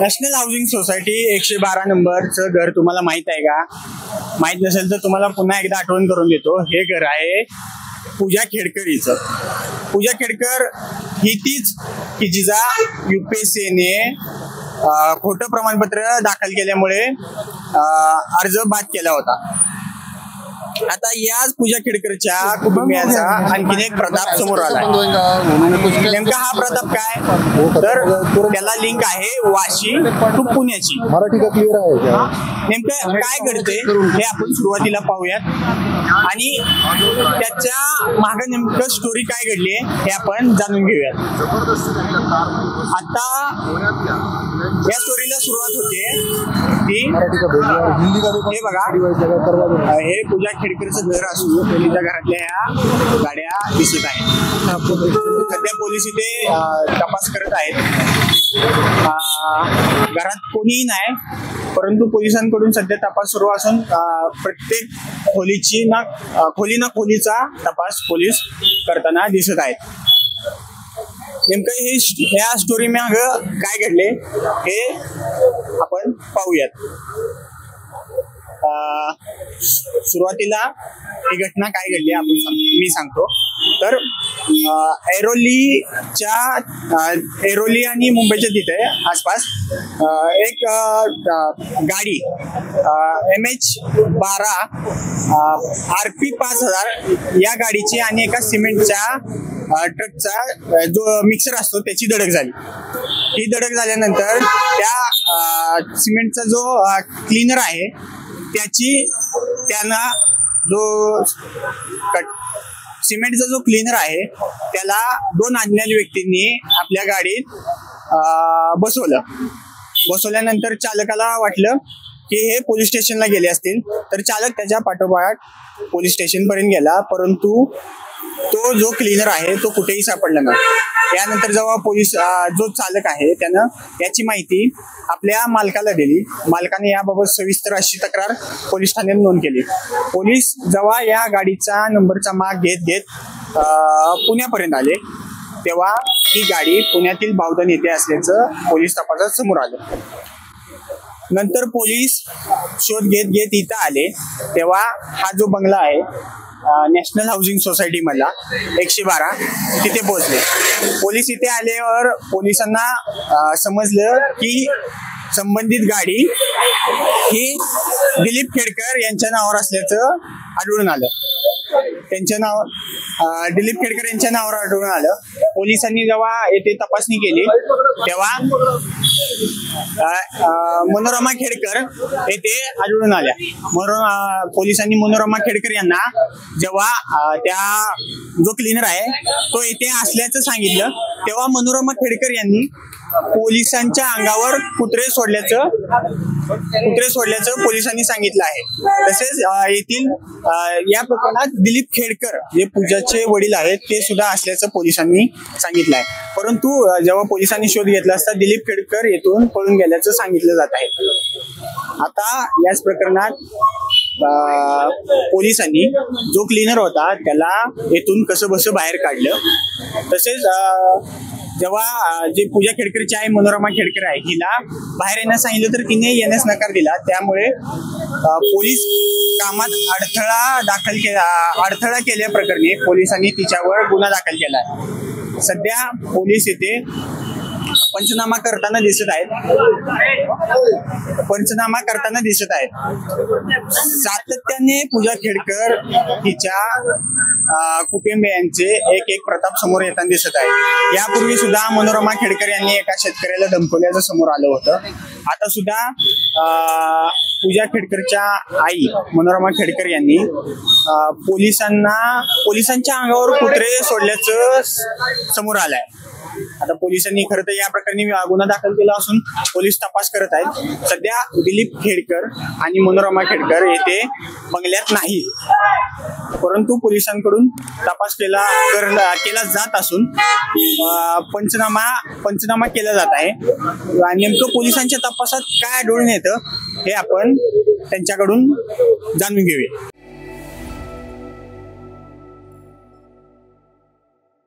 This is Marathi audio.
नॅशनल हाऊसिंग सोसायटी 112 नंबरचं घर तुम्हाला माहित आहे का? माहित नसेल तर तुम्हाला पुन्हा एकदा आठवण करून देतो. हे घर आहे पूजा खेडकरीचं. पूजा खेडकर ही तीच की जिचा UPSCने खोटं प्रमाणपत्र दाखल केल्यामुळे अर्ज बाद केला होता. आता याच पूजा खेडकरच्या कुटुंबियाचा आणखीन एक प्रताप समोर आला. नेमका हा प्रताप काय, तर त्याला लिंक आहे वाशी टू पुण्याची. मराठी का क्लिअर आहे? नेमकं काय घडते हे आपण सुरुवातीला पाहूयात आणि त्याच्या मागे नेमकं स्टोरी काय घडली हे आपण जाणून घेऊयात. आता या स्टोरीला सुरुवात होते की हे बघा, हे पूजा खेडकरचं घर असून पोलीसच्या घरातल्या ह्या गाड्या दिसत आहेत. सध्या पोलीस इथे तपास करत आहेत. घरात कोणीही नाही, परंतु पोलिसांकडून सध्या तपास सुरू असून प्रत्येक खोलीचा तपास पोलीस करताना दिसत आहेत. नेमकं ह्या स्टोरी माग काय घडले हे आपण पाहूयात. सुरुवातीला ही घटना काय घडली मी सांगतो. तर ऐरोली आणि मुंबईच्या तिथे आसपास एक गाडी MH12 RP 5000 या गाडीची आणि एका सिमेंटच्या ट्रकचा जो मिक्सर असतो त्याची धडक झाली. ही धडक झाल्यानंतर त्या सिमेंटचा जो क्लीनर आहे त्याला जो सिमेंटचा जो क्लीनर आहे त्याला दोन अज्ञात व्यक्तींनी आपल्या गाडीत बसवल्यानंतर चालकाला वाटलं की हे पोलीस स्टेशनला गेले असतील, तर चालक त्याच्या पाठोपाठ पोलीस स्टेशन पर्यंत गेला, परंतु तो जो क्लीनर आहे तो कुठेही सापडला नाही. यानंतर जेव्हा जो चालक आहे त्यानं याची माहिती आपल्या मालकाला दिली. मालकाने याबाबत सविस्तर अशी तक्रार पोलीस ठाण्यात नोंद केली. पोलीस जेव्हा या गाडीचा नंबरचा माग घेत पुण्यापर्यंत आले, तेव्हा ही गाडी पुण्यातील बावधन येथे असल्याचं पोलीस तपासात समोर आलं. नंतर पोलीस शोध घेत इथं आले, तेव्हा हा जो बंगला आहे नॅशनल हाऊसिंग सोसायटी मधला 112 तिथे पोहोचले. पोलीस इथे आल्यावर पोलिसांना समजलं की संबंधित गाडी ही दिलीप खेडकर यांच्या नावावर असल्याचं आढळून आलं. दिलीप खेडकर यांच्या नावावर आढळून आलं. पोलिसांनी जेव्हा येथे तपासणी केली तेव्हा मनोरमा खेडकर येथे आढळून आल्या. पोलिसांनी मनोरमा खेडकर यांना जेव्हा त्या जो क्लीनर आहे तो येथे असल्याचं सांगितलं, तेव्हा मनोरमा खेडकर यांनी पोलिसांच्या अंगावर कुत्रे सोडल्याचं पोलिसांनी सांगितलं आहे. तसेच येथील या प्रकरणात दिलीप खेडकर जे पूजाचे वडील आहेत ते सुद्धा असल्याचं पोलिसांनी सांगितलं आहे. परंतु जेव्हा पोलिसांनी शोध घेतला असता दिलीप खेडकर येथून पळून गेल्याचं सांगितलं जात आहे. आता याच प्रकरणात पोलिसांनी जो क्लीनर होता त्याला येथून कसं बसं बाहेर काढलं. तसेच जेव्हा जे पूजा खेडकरची आहे मनोरमा खेडकर आहे हिला बाहेर येण्यास सांगितलं तर तिने येण्यास नकार दिला. त्यामुळे पोलीस कामात अडथळा केल्याप्रकरणी पोलिसांनी तिच्यावर गुन्हा दाखल केला आहे. सध्या पोलीस येथे पंचनामा करताना दिसत आहेत. सातत्याने पूजा खेडकर हिच्या कुटुंबियांचे एक प्रताप समोर येताना दिसत आहे. यापूर्वी सुद्धा मनोरमा खेडकर यांनी एका शेतकऱ्याला धमकवल्याचं समोर आलं होतं. आता सुद्धा पूजा खेडकरच्या आई मनोरमा खेडकर यांनी पोलिसांच्या अंगावर कुत्रे सोडल्याचं समोर आलंय. आता पोलिसांनी खरं तर या प्रकरणी गुन्हा दाखल केला असून पोलीस तपास करत आहेत. सध्या दिलीप खेडकर आणि मनोरमा खेडकर येथे बंगल्यात नाही, परंतु पोलिसांकडून तपास केला जात असून पंचनामा केला जात आहे. नेमकं पोलिसांच्या तपासात काय आढळून येतं हे आपण त्यांच्याकडून जाणून घेऊया.